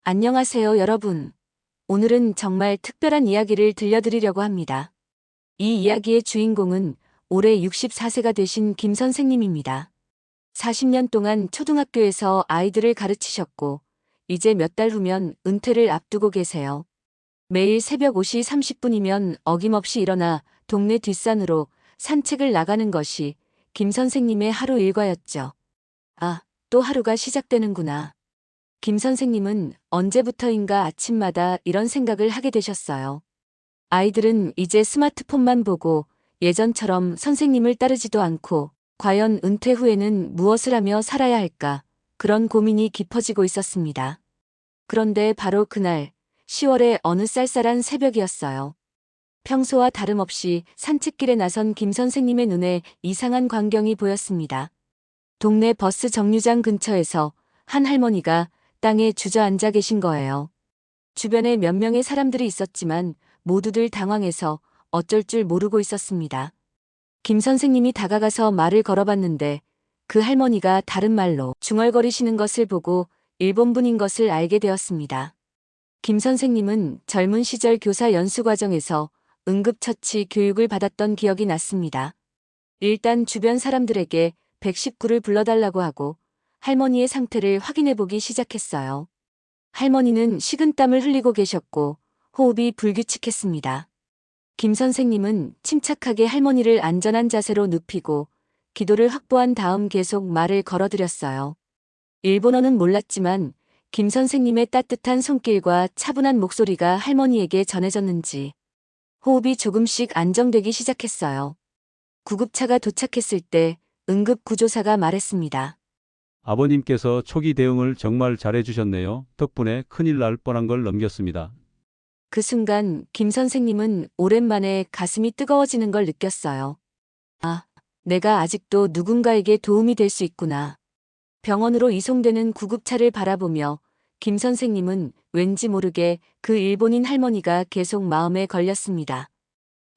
안녕하세요, 여러분. 오늘은 정말 특별한 이야기를 들려드리려고 합니다. 이 이야기의 주인공은 올해 64세가 되신 김 선생님입니다. 40년 동안 초등학교에서 아이들을 가르치셨고, 이제 몇 달 후면 은퇴를 앞두고 계세요. 매일 새벽 5시 30분이면 어김없이 일어나 동네 뒷산으로 산책을 나가는 것이 김 선생님의 하루 일과였죠. 아, 또 하루가 시작되는구나. 김 선생님은 언제부터인가 아침마다 이런 생각을 하게 되셨어요. 아이들은 이제 스마트폰만 보고 예전처럼 선생님을 따르지도 않고 과연 은퇴 후에는 무엇을 하며 살아야 할까? 그런 고민이 깊어지고 있었습니다. 그런데 바로 그날 10월의 어느 쌀쌀한 새벽이었어요. 평소와 다름없이 산책길에 나선 김 선생님의 눈에 이상한 광경이 보였습니다. 동네 버스 정류장 근처에서 한 할머니가 땅에 주저앉아 계신 거예요. 주변에 몇 명의 사람들이 있었지만 모두들 당황해서 어쩔 줄 모르고 있었습니다. 김 선생님이 다가가서 말을 걸어봤는데 그 할머니가 다른 말로 중얼거리시는 것을 보고 일본분인 것을 알게 되었습니다. 김 선생님은 젊은 시절 교사 연수 과정에서 응급처치 교육을 받았던 기억이 났습니다. 일단 주변 사람들에게 119를 불러달라고 하고 할머니의 상태를 확인해보기 시작했어요. 할머니는 식은땀을 흘리고 계셨고 호흡이 불규칙했습니다. 김 선생님은 침착하게 할머니를 안전한 자세로 눕히고 기도를 확보한 다음 계속 말을 걸어드렸어요. 일본어는 몰랐지만 김 선생님의 따뜻한 손길과 차분한 목소리가 할머니에게 전해졌는지 호흡이 조금씩 안정되기 시작했어요. 구급차가 도착했을 때 응급구조사가 말했습니다. 아버님께서 초기 대응을 정말 잘해주셨네요. 덕분에 큰일 날 뻔한 걸 넘겼습니다. 그 순간 김 선생님은 오랜만에 가슴이 뜨거워지는 걸 느꼈어요. 아, 내가 아직도 누군가에게 도움이 될 수 있구나. 병원으로 이송되는 구급차를 바라보며 김 선생님은 왠지 모르게 그 일본인 할머니가 계속 마음에 걸렸습니다.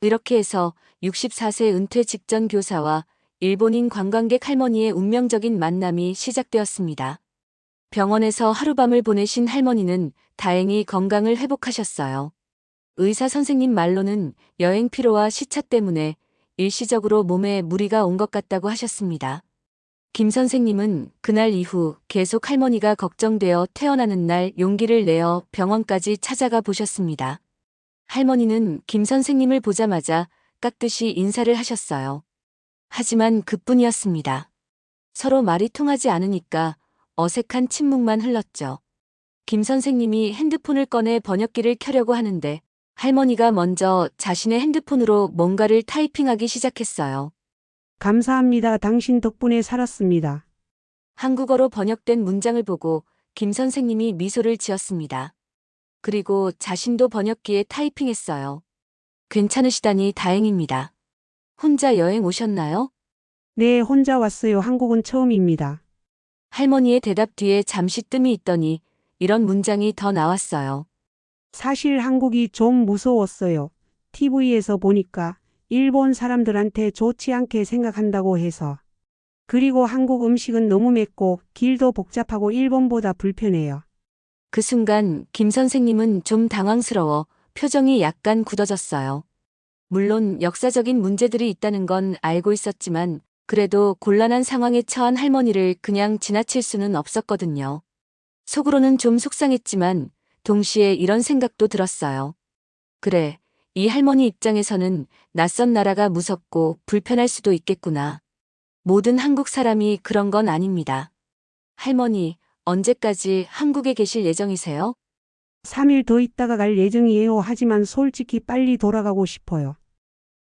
이렇게 해서 64세 은퇴 직전 교사와 일본인 관광객 할머니의 운명적인 만남이 시작되었습니다. 병원에서 하룻밤을 보내신 할머니는 다행히 건강을 회복하셨어요. 의사 선생님 말로는 여행 피로와 시차 때문에 일시적으로 몸에 무리가 온 것 같다고 하셨습니다. 김 선생님은 그날 이후 계속 할머니가 걱정되어 퇴원하는 날 용기를 내어 병원까지 찾아가 보셨습니다. 할머니는 김 선생님을 보자마자 깍듯이 인사를 하셨어요. 하지만 그뿐이었습니다. 서로 말이 통하지 않으니까 어색한 침묵만 흘렀죠. 김 선생님이 핸드폰을 꺼내 번역기를 켜려고 하는데 할머니가 먼저 자신의 핸드폰으로 뭔가를 타이핑하기 시작했어요. 감사합니다. 당신 덕분에 살았습니다. 한국어로 번역된 문장을 보고 김 선생님이 미소를 지었습니다. 그리고 자신도 번역기에 타이핑했어요. 괜찮으시다니 다행입니다. 혼자 여행 오셨나요? 네, 혼자 왔어요. 한국은 처음입니다. 할머니의 대답 뒤에 잠시 뜸이 있더니 이런 문장이 더 나왔어요. 사실 한국이 좀 무서웠어요. TV에서 보니까 일본 사람들한테 좋지 않게 생각한다고 해서. 그리고 한국 음식은 너무 맵고 길도 복잡하고 일본보다 불편해요. 그 순간 김 선생님은 좀 당황스러워 표정이 약간 굳어졌어요. 물론 역사적인 문제들이 있다는 건 알고 있었지만 그래도 곤란한 상황에 처한 할머니를 그냥 지나칠 수는 없었거든요. 속으로는 좀 속상했지만 동시에 이런 생각도 들었어요. 그래, 이 할머니 입장에서는 낯선 나라가 무섭고 불편할 수도 있겠구나. 모든 한국 사람이 그런 건 아닙니다. 할머니, 언제까지 한국에 계실 예정이세요? 3일 더 있다가 갈 예정이에요. 하지만 솔직히 빨리 돌아가고 싶어요.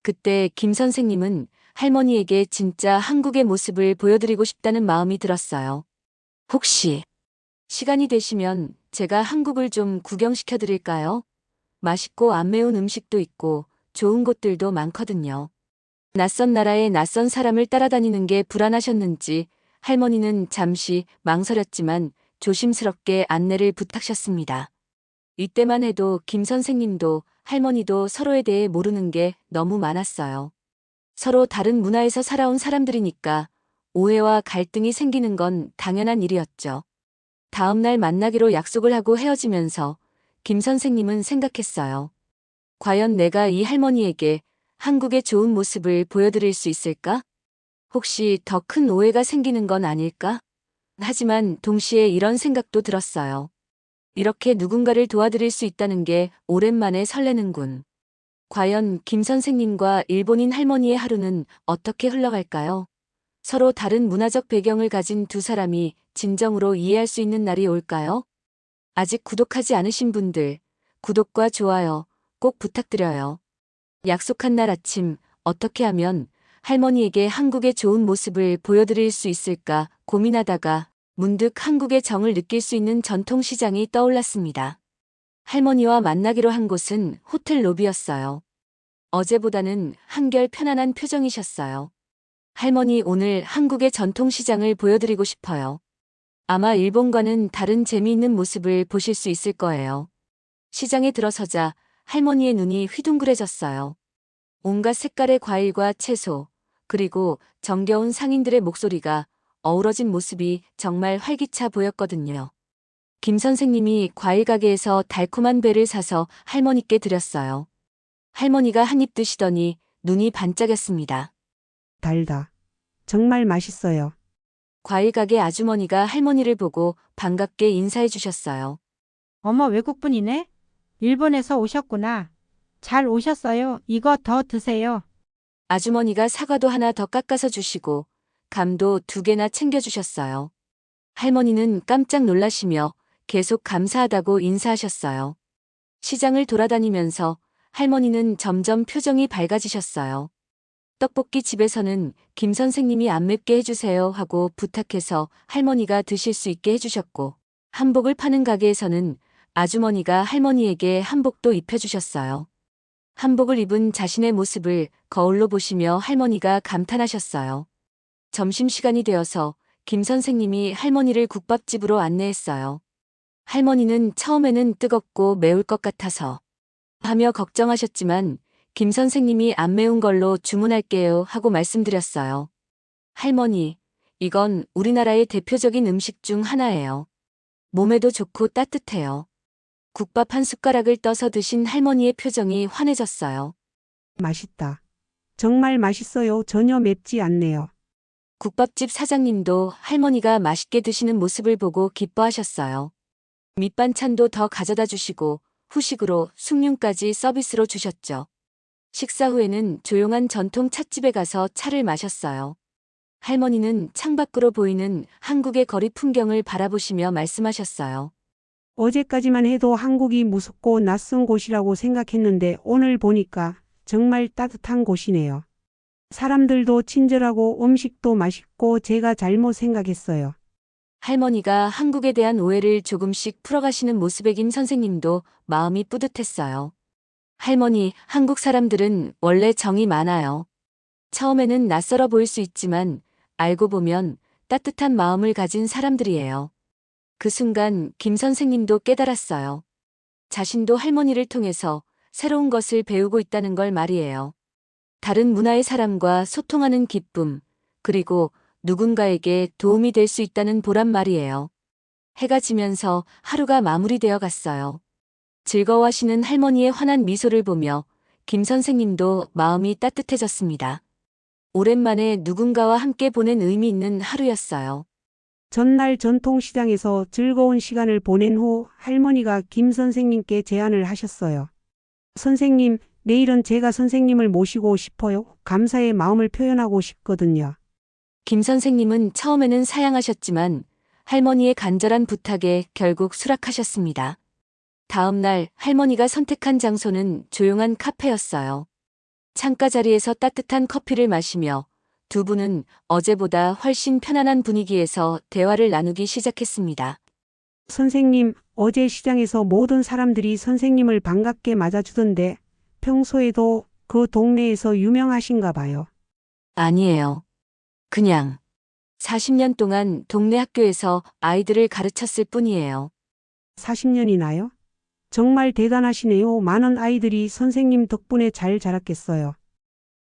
그때 김 선생님은 할머니에게 진짜 한국의 모습을 보여드리고 싶다는 마음이 들었어요. 혹시 시간이 되시면 제가 한국을 좀 구경시켜 드릴까요? 맛있고 안 매운 음식도 있고 좋은 곳들도 많거든요. 낯선 나라에 낯선 사람을 따라다니는 게 불안하셨는지 할머니는 잠시 망설였지만 조심스럽게 안내를 부탁하셨습니다. 이때만 해도 김 선생님도 할머니도 서로에 대해 모르는 게 너무 많았어요. 서로 다른 문화에서 살아온 사람들이니까 오해와 갈등이 생기는 건 당연한 일이었죠. 다음 날 만나기로 약속을 하고 헤어지면서 김 선생님은 생각했어요. 과연 내가 이 할머니에게 한국의 좋은 모습을 보여드릴 수 있을까? 혹시 더 큰 오해가 생기는 건 아닐까? 하지만 동시에 이런 생각도 들었어요. 이렇게 누군가를 도와드릴 수 있다는 게 오랜만에 설레는군. 과연 김 선생님과 일본인 할머니의 하루는 어떻게 흘러갈까요? 서로 다른 문화적 배경을 가진 두 사람이 진정으로 이해할 수 있는 날이 올까요? 아직 구독하지 않으신 분들, 구독과 좋아요 꼭 부탁드려요. 약속한 날 아침, 어떻게 하면 할머니에게 한국의 좋은 모습을 보여드릴 수 있을까 고민하다가 문득 한국의 정을 느낄 수 있는 전통시장이 떠올랐습니다. 할머니와 만나기로 한 곳은 호텔 로비였어요. 어제보다는 한결 편안한 표정이셨어요. 할머니, 오늘 한국의 전통시장을 보여드리고 싶어요. 아마 일본과는 다른 재미있는 모습을 보실 수 있을 거예요. 시장에 들어서자 할머니의 눈이 휘둥그레졌어요. 온갖 색깔의 과일과 채소, 그리고 정겨운 상인들의 목소리가 어우러진 모습이 정말 활기차 보였거든요. 김 선생님이 과일 가게에서 달콤한 배를 사서 할머니께 드렸어요. 할머니가 한 입 드시더니 눈이 반짝였습니다. 달다. 정말 맛있어요. 과일 가게 아주머니가 할머니를 보고 반갑게 인사해 주셨어요. 어머, 외국분이네? 일본에서 오셨구나. 잘 오셨어요. 이거 더 드세요. 아주머니가 사과도 하나 더 깎아서 주시고 감도 2개나 챙겨주셨어요. 할머니는 깜짝 놀라시며 계속 감사하다고 인사하셨어요. 시장을 돌아다니면서 할머니는 점점 표정이 밝아지셨어요. 떡볶이 집에서는 김 선생님이 안 맵게 해주세요 하고 부탁해서 할머니가 드실 수 있게 해주셨고, 한복을 파는 가게에서는 아주머니가 할머니에게 한복도 입혀주셨어요. 한복을 입은 자신의 모습을 거울로 보시며 할머니가 감탄하셨어요. 점심시간이 되어서 김 선생님이 할머니를 국밥집으로 안내했어요. 할머니는 처음에는 뜨겁고 매울 것 같아서 하며 걱정하셨지만 김 선생님이 안 매운 걸로 주문할게요 하고 말씀드렸어요. 할머니, 이건 우리나라의 대표적인 음식 중 하나예요. 몸에도 좋고 따뜻해요. 국밥 한 숟가락을 떠서 드신 할머니의 표정이 환해졌어요. 맛있다. 정말 맛있어요. 전혀 맵지 않네요. 국밥집 사장님도 할머니가 맛있게 드시는 모습을 보고 기뻐하셨어요. 밑반찬도 더 가져다 주시고 후식으로 숭늉까지 서비스로 주셨죠. 식사 후에는 조용한 전통 찻집에 가서 차를 마셨어요. 할머니는 창밖으로 보이는 한국의 거리 풍경을 바라보시며 말씀하셨어요. 어제까지만 해도 한국이 무섭고 낯선 곳이라고 생각했는데 오늘 보니까 정말 따뜻한 곳이네요. 사람들도 친절하고 음식도 맛있고 제가 잘못 생각했어요. 할머니가 한국에 대한 오해를 조금씩 풀어가시는 모습에 김 선생님도 마음이 뿌듯했어요. 할머니, 한국 사람들은 원래 정이 많아요. 처음에는 낯설어 보일 수 있지만 알고 보면 따뜻한 마음을 가진 사람들이에요. 그 순간 김 선생님도 깨달았어요. 자신도 할머니를 통해서 새로운 것을 배우고 있다는 걸 말이에요. 다른 문화의 사람과 소통하는 기쁨, 그리고 누군가에게 도움이 될 수 있다는 보람 말이에요. 해가 지면서 하루가 마무리되어 갔어요. 즐거워하시는 할머니의 환한 미소를 보며 김 선생님도 마음이 따뜻해졌습니다. 오랜만에 누군가와 함께 보낸 의미 있는 하루였어요. 전날 전통시장에서 즐거운 시간을 보낸 후 할머니가 김 선생님께 제안을 하셨어요. 선생님, 내일은 제가 선생님을 모시고 싶어요. 감사의 마음을 표현하고 싶거든요. 김 선생님은 처음에는 사양하셨지만 할머니의 간절한 부탁에 결국 수락하셨습니다. 다음 날 할머니가 선택한 장소는 조용한 카페였어요. 창가 자리에서 따뜻한 커피를 마시며 두 분은 어제보다 훨씬 편안한 분위기에서 대화를 나누기 시작했습니다. 선생님, 어제 시장에서 모든 사람들이 선생님을 반갑게 맞아주던데 평소에도 그 동네에서 유명하신가 봐요. 아니에요. 그냥 40년 동안 동네 학교에서 아이들을 가르쳤을 뿐이에요. 40년이나요? 정말 대단하시네요. 많은 아이들이 선생님 덕분에 잘 자랐겠어요.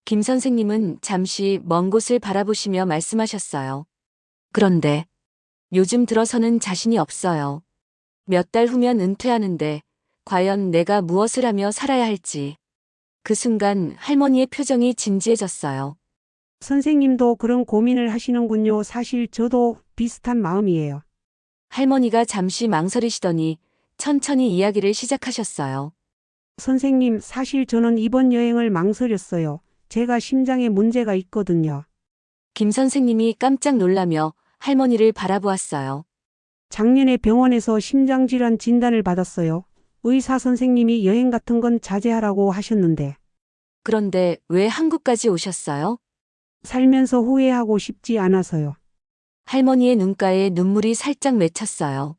김 선생님은 잠시 먼 곳을 바라보시며 말씀하셨어요. 그런데 요즘 들어서는 자신이 없어요. 몇 달 후면 은퇴하는데 과연 내가 무엇을 하며 살아야 할지. 그 순간 할머니의 표정이 진지해졌어요. 선생님도 그런 고민을 하시는군요. 사실 저도 비슷한 마음이에요. 할머니가 잠시 망설이시더니 천천히 이야기를 시작하셨어요. 선생님, 사실 저는 이번 여행을 망설였어요. 제가 심장에 문제가 있거든요. 김 선생님이 깜짝 놀라며 할머니를 바라보았어요. 작년에 병원에서 심장질환 진단을 받았어요. 의사 선생님이 여행 같은 건 자제하라고 하셨는데, 그런데 왜 한국까지 오셨어요? 살면서 후회하고 싶지 않아서요. 할머니의 눈가에 눈물이 살짝 맺혔어요.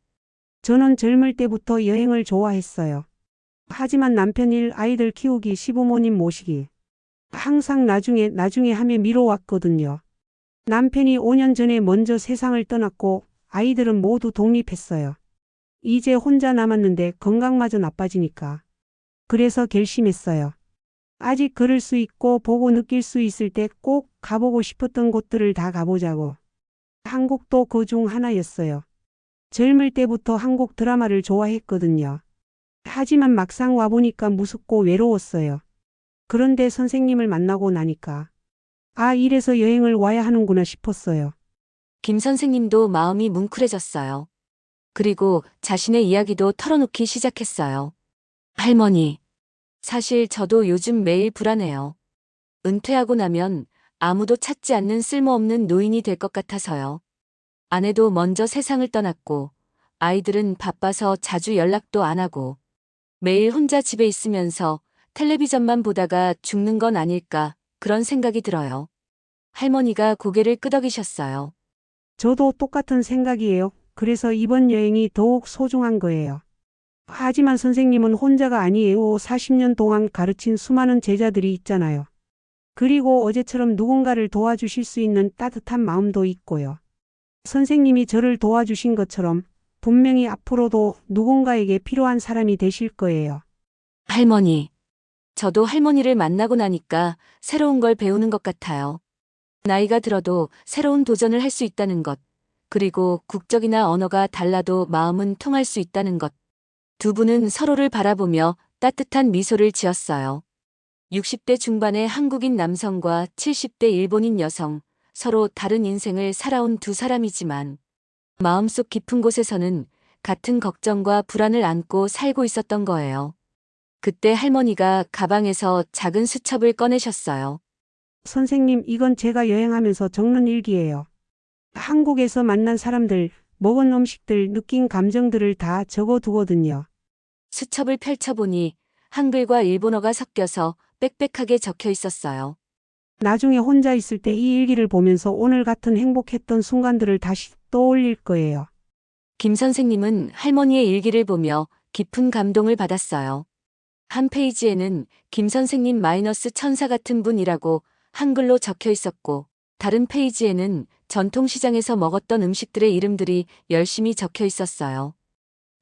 저는 젊을 때부터 여행을 좋아했어요. 하지만 남편 일, 아이들 키우기, 시부모님 모시기. 항상 나중에 하며 미뤄왔거든요. 남편이 5년 전에 먼저 세상을 떠났고 아이들은 모두 독립했어요. 이제 혼자 남았는데 건강마저 나빠지니까. 그래서 결심했어요. 아직 걸을 수 있고 보고 느낄 수 있을 때 꼭 가보고 싶었던 곳들을 다 가보자고. 한국도 그 중 하나였어요. 젊을 때부터 한국 드라마를 좋아했거든요. 하지만 막상 와보니까 무섭고 외로웠어요. 그런데 선생님을 만나고 나니까 이래서 여행을 와야 하는구나 싶었어요. 김 선생님도 마음이 뭉클해졌어요. 그리고 자신의 이야기도 털어놓기 시작했어요. 할머니, 사실 저도 요즘 매일 불안해요. 은퇴하고 나면 아무도 찾지 않는 쓸모없는 노인이 될 것 같아서요. 아내도 먼저 세상을 떠났고 아이들은 바빠서 자주 연락도 안 하고 매일 혼자 집에 있으면서 텔레비전만 보다가 죽는 건 아닐까 그런 생각이 들어요. 할머니가 고개를 끄덕이셨어요. 저도 똑같은 생각이에요. 그래서 이번 여행이 더욱 소중한 거예요. 하지만 선생님은 혼자가 아니에요. 40년 동안 가르친 수많은 제자들이 있잖아요. 그리고 어제처럼 누군가를 도와주실 수 있는 따뜻한 마음도 있고요. 선생님이 저를 도와주신 것처럼 분명히 앞으로도 누군가에게 필요한 사람이 되실 거예요. 할머니, 저도 할머니를 만나고 나니까 새로운 걸 배우는 것 같아요. 나이가 들어도 새로운 도전을 할 수 있다는 것, 그리고 국적이나 언어가 달라도 마음은 통할 수 있다는 것. 두 분은 서로를 바라보며 따뜻한 미소를 지었어요. 60대 중반의 한국인 남성과 70대 일본인 여성, 서로 다른 인생을 살아온 두 사람이지만 마음속 깊은 곳에서는 같은 걱정과 불안을 안고 살고 있었던 거예요. 그때 할머니가 가방에서 작은 수첩을 꺼내셨어요. 선생님, 이건 제가 여행하면서 적는 일기예요. 한국에서 만난 사람들, 먹은 음식들, 느낀 감정들을 다 적어두거든요. 수첩을 펼쳐보니 한글과 일본어가 섞여서 빽빽하게 적혀 있었어요. 나중에 혼자 있을 때 이 일기를 보면서 오늘 같은 행복했던 순간들을 다시 떠올릴 거예요. 김 선생님은 할머니의 일기를 보며 깊은 감동을 받았어요. 한 페이지에는 김 선생님 마이너스 천사 같은 분이라고 한글로 적혀 있었고, 다른 페이지에는 전통시장에서 먹었던 음식들의 이름들이 열심히 적혀 있었어요.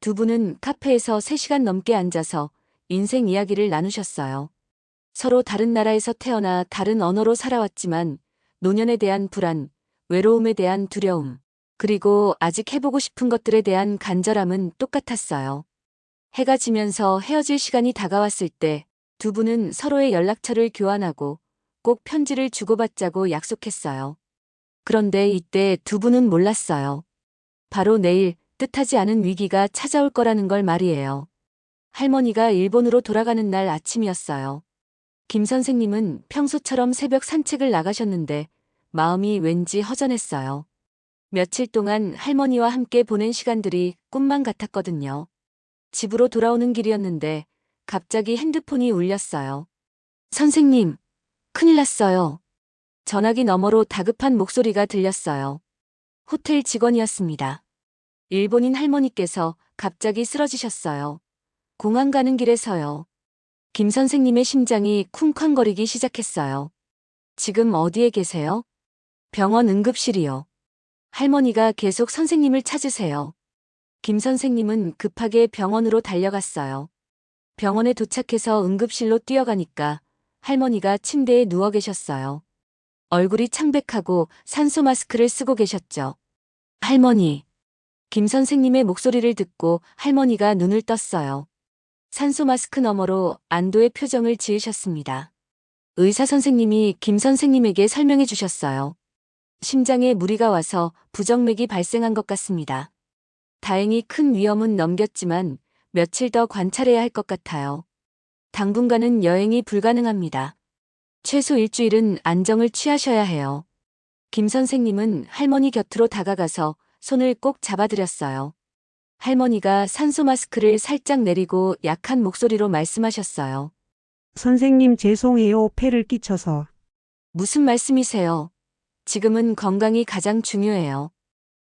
두 분은 카페에서 3시간 넘게 앉아서 인생 이야기를 나누셨어요. 서로 다른 나라에서 태어나 다른 언어로 살아왔지만 노년에 대한 불안, 외로움에 대한 두려움, 그리고 아직 해보고 싶은 것들에 대한 간절함은 똑같았어요. 해가 지면서 헤어질 시간이 다가왔을 때 두 분은 서로의 연락처를 교환하고 꼭 편지를 주고받자고 약속했어요. 그런데 이때 두 분은 몰랐어요. 바로 내일 뜻하지 않은 위기가 찾아올 거라는 걸 말이에요. 할머니가 일본으로 돌아가는 날 아침이었어요. 김 선생님은 평소처럼 새벽 산책을 나가셨는데 마음이 왠지 허전했어요. 며칠 동안 할머니와 함께 보낸 시간들이 꿈만 같았거든요. 집으로 돌아오는 길이었는데 갑자기 핸드폰이 울렸어요. 선생님, 큰일 났어요. 전화기 너머로 다급한 목소리가 들렸어요. 호텔 직원이었습니다. 일본인 할머니께서 갑자기 쓰러지셨어요. 공항 가는 길에서요. 김 선생님의 심장이 쿵쾅거리기 시작했어요. 지금 어디에 계세요? 병원 응급실이요. 할머니가 계속 선생님을 찾으세요. 김 선생님은 급하게 병원으로 달려갔어요. 병원에 도착해서 응급실로 뛰어가니까 할머니가 침대에 누워 계셨어요. 얼굴이 창백하고 산소 마스크를 쓰고 계셨죠. 할머니, 김 선생님의 목소리를 듣고 할머니가 눈을 떴어요. 산소 마스크 너머로 안도의 표정을 지으셨습니다. 의사 선생님이 김 선생님에게 설명해 주셨어요. 심장에 무리가 와서 부정맥이 발생한 것 같습니다. 다행히 큰 위험은 넘겼지만 며칠 더 관찰해야 할 것 같아요. 당분간은 여행이 불가능합니다. 최소 일주일은 안정을 취하셔야 해요. 김 선생님은 할머니 곁으로 다가가서 손을 꼭 잡아드렸어요. 할머니가 산소 마스크를 살짝 내리고 약한 목소리로 말씀하셨어요. 선생님 죄송해요. 폐를 끼쳐서. 무슨 말씀이세요? 지금은 건강이 가장 중요해요.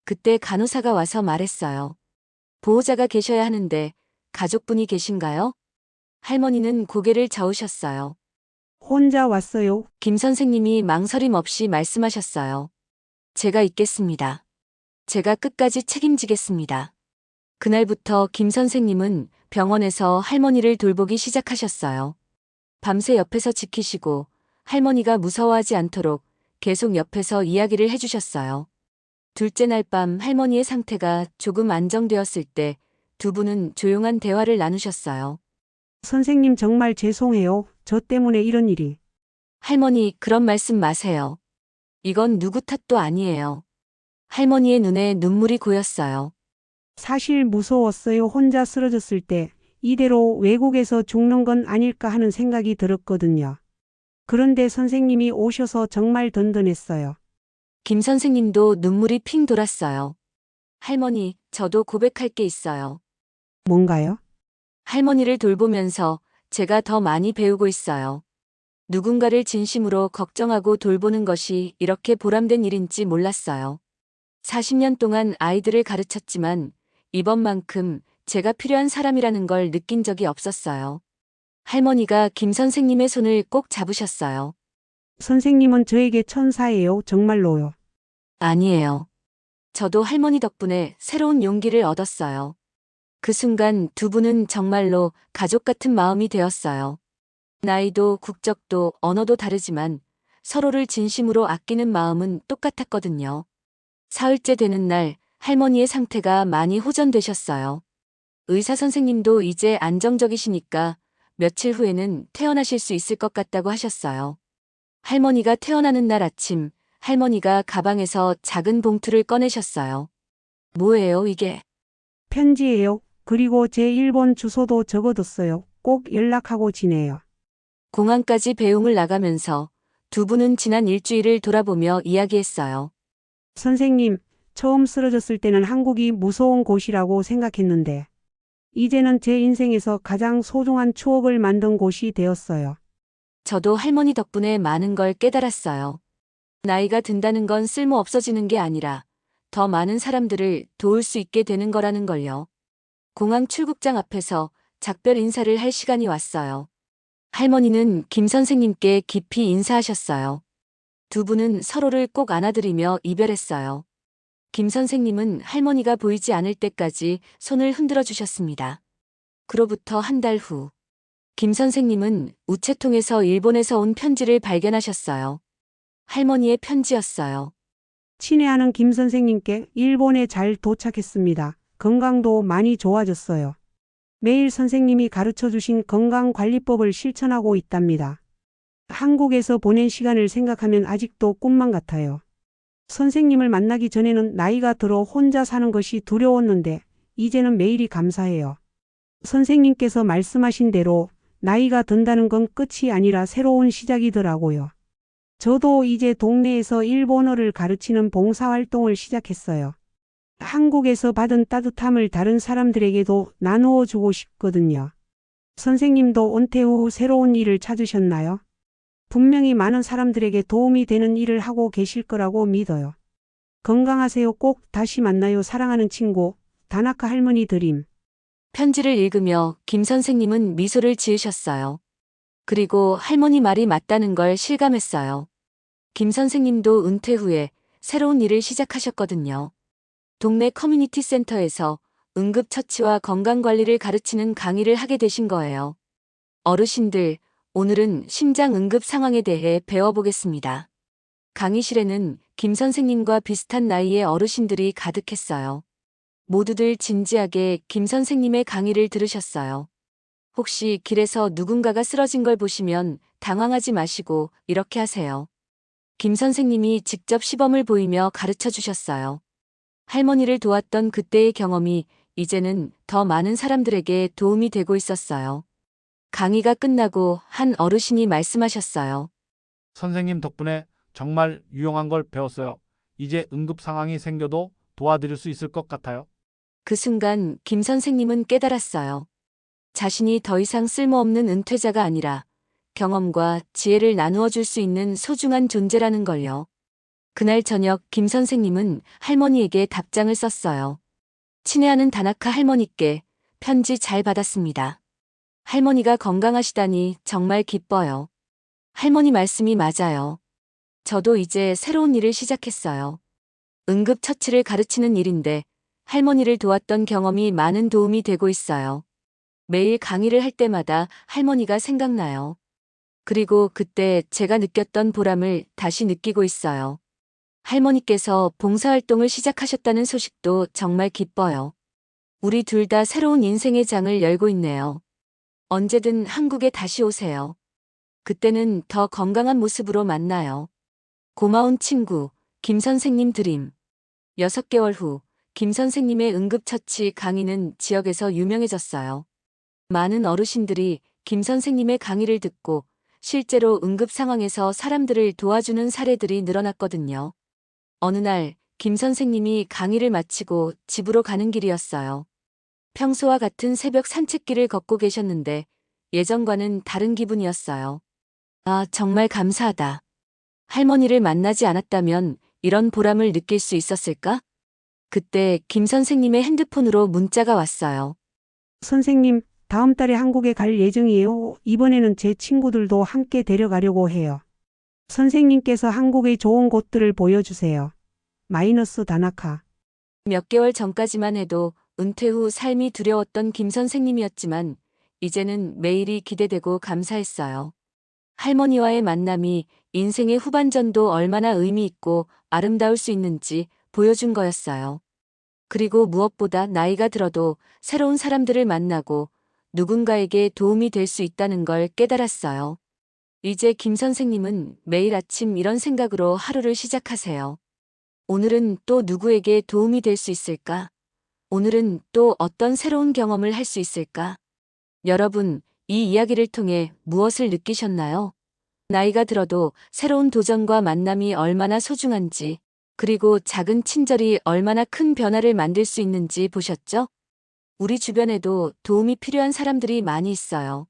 그때 간호사가 와서 말했어요. 보호자가 계셔야 하는데 가족분이 계신가요? 할머니는 고개를 저으셨어요. 혼자 왔어요. 김 선생님이 망설임 없이 말씀하셨어요. 제가 있겠습니다. 제가 끝까지 책임지겠습니다. 그날부터 김 선생님은 병원에서 할머니를 돌보기 시작하셨어요. 밤새 옆에서 지키시고 할머니가 무서워하지 않도록 계속 옆에서 이야기를 해주셨어요. 둘째 날 밤 할머니의 상태가 조금 안정되었을 때 두 분은 조용한 대화를 나누셨어요. 선생님 정말 죄송해요. 저 때문에 이런 일이. 할머니, 그런 말씀 마세요. 이건 누구 탓도 아니에요. 할머니의 눈에 눈물이 고였어요. 사실 무서웠어요. 혼자 쓰러졌을 때 이대로 외국에서 죽는 건 아닐까 하는 생각이 들었거든요. 그런데 선생님이 오셔서 정말 든든했어요. 김 선생님도 눈물이 핑 돌았어요. 할머니, 저도 고백할 게 있어요. 뭔가요? 할머니를 돌보면서 제가 더 많이 배우고 있어요. 누군가를 진심으로 걱정하고 돌보는 것이 이렇게 보람된 일인지 몰랐어요. 40년 동안 아이들을 가르쳤지만 이번만큼 제가 필요한 사람이라는 걸 느낀 적이 없었어요. 할머니가 김 선생님의 손을 꼭 잡으셨어요. 선생님은 저에게 천사예요. 정말로요. 아니에요. 저도 할머니 덕분에 새로운 용기를 얻었어요. 그 순간 두 분은 정말로 가족 같은 마음이 되었어요. 나이도 국적도 언어도 다르지만 서로를 진심으로 아끼는 마음은 똑같았거든요. 사흘째 되는 날 할머니의 상태가 많이 호전되셨어요. 의사 선생님도 이제 안정적이시니까 며칠 후에는 퇴원하실 수 있을 것 같다고 하셨어요. 할머니가 퇴원하는 날 아침, 할머니가 가방에서 작은 봉투를 꺼내셨어요. 뭐예요, 이게? 편지예요. 그리고 제 일본 주소도 적어뒀어요. 꼭 연락하고 지내요. 공항까지 배웅을 나가면서 두 분은 지난 일주일을 돌아보며 이야기했어요. 선생님, 처음 쓰러졌을 때는 한국이 무서운 곳이라고 생각했는데, 이제는 제 인생에서 가장 소중한 추억을 만든 곳이 되었어요. 저도 할머니 덕분에 많은 걸 깨달았어요. 나이가 든다는 건 쓸모 없어지는 게 아니라 더 많은 사람들을 도울 수 있게 되는 거라는 걸요. 공항 출국장 앞에서 작별 인사를 할 시간이 왔어요. 할머니는 김 선생님께 깊이 인사하셨어요. 두 분은 서로를 꼭 안아드리며 이별했어요. 김 선생님은 할머니가 보이지 않을 때까지 손을 흔들어 주셨습니다. 그로부터 한 달 후, 김 선생님은 우체통에서 일본에서 온 편지를 발견하셨어요. 할머니의 편지였어요. 친애하는 김 선생님께 일본에 잘 도착했습니다. 건강도 많이 좋아졌어요. 매일 선생님이 가르쳐 주신 건강관리법을 실천하고 있답니다. 한국에서 보낸 시간을 생각하면 아직도 꿈만 같아요. 선생님을 만나기 전에는 나이가 들어 혼자 사는 것이 두려웠는데 이제는 매일이 감사해요. 선생님께서 말씀하신 대로 나이가 든다는 건 끝이 아니라 새로운 시작이더라고요. 저도 이제 동네에서 일본어를 가르치는 봉사활동을 시작했어요. 한국에서 받은 따뜻함을 다른 사람들에게도 나누어 주고 싶거든요. 선생님도 은퇴 후 새로운 일을 찾으셨나요? 분명히 많은 사람들에게 도움이 되는 일을 하고 계실 거라고 믿어요. 건강하세요. 꼭 다시 만나요. 사랑하는 친구, 다나카 할머니 드림. 편지를 읽으며 김 선생님은 미소를 지으셨어요. 그리고 할머니 말이 맞다는 걸 실감했어요. 김 선생님도 은퇴 후에 새로운 일을 시작하셨거든요. 동네 커뮤니티 센터에서 응급처치와 건강관리를 가르치는 강의를 하게 되신 거예요. 어르신들, 오늘은 심장 응급 상황에 대해 배워보겠습니다. 강의실에는 김 선생님과 비슷한 나이의 어르신들이 가득했어요. 모두들 진지하게 김 선생님의 강의를 들으셨어요. 혹시 길에서 누군가가 쓰러진 걸 보시면 당황하지 마시고 이렇게 하세요. 김 선생님이 직접 시범을 보이며 가르쳐 주셨어요. 할머니를 도왔던 그때의 경험이 이제는 더 많은 사람들에게 도움이 되고 있었어요. 강의가 끝나고 한 어르신이 말씀하셨어요. 선생님 덕분에 정말 유용한 걸 배웠어요. 이제 응급 상황이 생겨도 도와드릴 수 있을 것 같아요. 그 순간 김 선생님은 깨달았어요. 자신이 더 이상 쓸모없는 은퇴자가 아니라 경험과 지혜를 나누어 줄 수 있는 소중한 존재라는 걸요. 그날 저녁 김 선생님은 할머니에게 답장을 썼어요. 친애하는 다나카 할머니께 편지 잘 받았습니다. 할머니가 건강하시다니 정말 기뻐요. 할머니 말씀이 맞아요. 저도 이제 새로운 일을 시작했어요. 응급처치를 가르치는 일인데 할머니를 도왔던 경험이 많은 도움이 되고 있어요. 매일 강의를 할 때마다 할머니가 생각나요. 그리고 그때 제가 느꼈던 보람을 다시 느끼고 있어요. 할머니께서 봉사활동을 시작하셨다는 소식도 정말 기뻐요. 우리 둘 다 새로운 인생의 장을 열고 있네요. 언제든 한국에 다시 오세요. 그때는 더 건강한 모습으로 만나요. 고마운 친구, 김 선생님 드림. 6개월 후, 김 선생님의 응급처치 강의는 지역에서 유명해졌어요. 많은 어르신들이 김 선생님의 강의를 듣고 실제로 응급 상황에서 사람들을 도와주는 사례들이 늘어났거든요. 어느 날, 김 선생님이 강의를 마치고 집으로 가는 길이었어요. 평소와 같은 새벽 산책길을 걷고 계셨는데 예전과는 다른 기분이었어요. 아, 정말 감사하다. 할머니를 만나지 않았다면 이런 보람을 느낄 수 있었을까? 그때 김 선생님의 핸드폰으로 문자가 왔어요. 선생님, 다음 달에 한국에 갈 예정이에요. 이번에는 제 친구들도 함께 데려가려고 해요. 선생님께서 한국의 좋은 곳들을 보여주세요. 마이너스 다나카. 몇 개월 전까지만 해도 은퇴 후 삶이 두려웠던 김 선생님이었지만 이제는 매일이 기대되고 감사했어요. 할머니와의 만남이 인생의 후반전도 얼마나 의미 있고 아름다울 수 있는지 보여준 거였어요. 그리고 무엇보다 나이가 들어도 새로운 사람들을 만나고 누군가에게 도움이 될 수 있다는 걸 깨달았어요. 이제 김 선생님은 매일 아침 이런 생각으로 하루를 시작하세요. 오늘은 또 누구에게 도움이 될 수 있을까? 오늘은 또 어떤 새로운 경험을 할 수 있을까? 여러분, 이 이야기를 통해 무엇을 느끼셨나요? 나이가 들어도 새로운 도전과 만남이 얼마나 소중한지, 그리고 작은 친절이 얼마나 큰 변화를 만들 수 있는지 보셨죠? 우리 주변에도 도움이 필요한 사람들이 많이 있어요.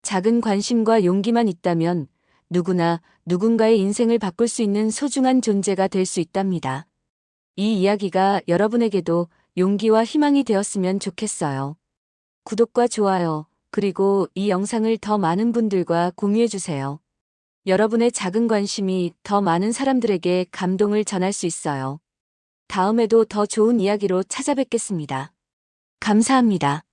작은 관심과 용기만 있다면 누구나 누군가의 인생을 바꿀 수 있는 소중한 존재가 될 수 있답니다. 이 이야기가 여러분에게도 용기와 희망이 되었으면 좋겠어요. 구독과 좋아요, 그리고 이 영상을 더 많은 분들과 공유해주세요. 여러분의 작은 관심이 더 많은 사람들에게 감동을 전할 수 있어요. 다음에도 더 좋은 이야기로 찾아뵙겠습니다. 감사합니다.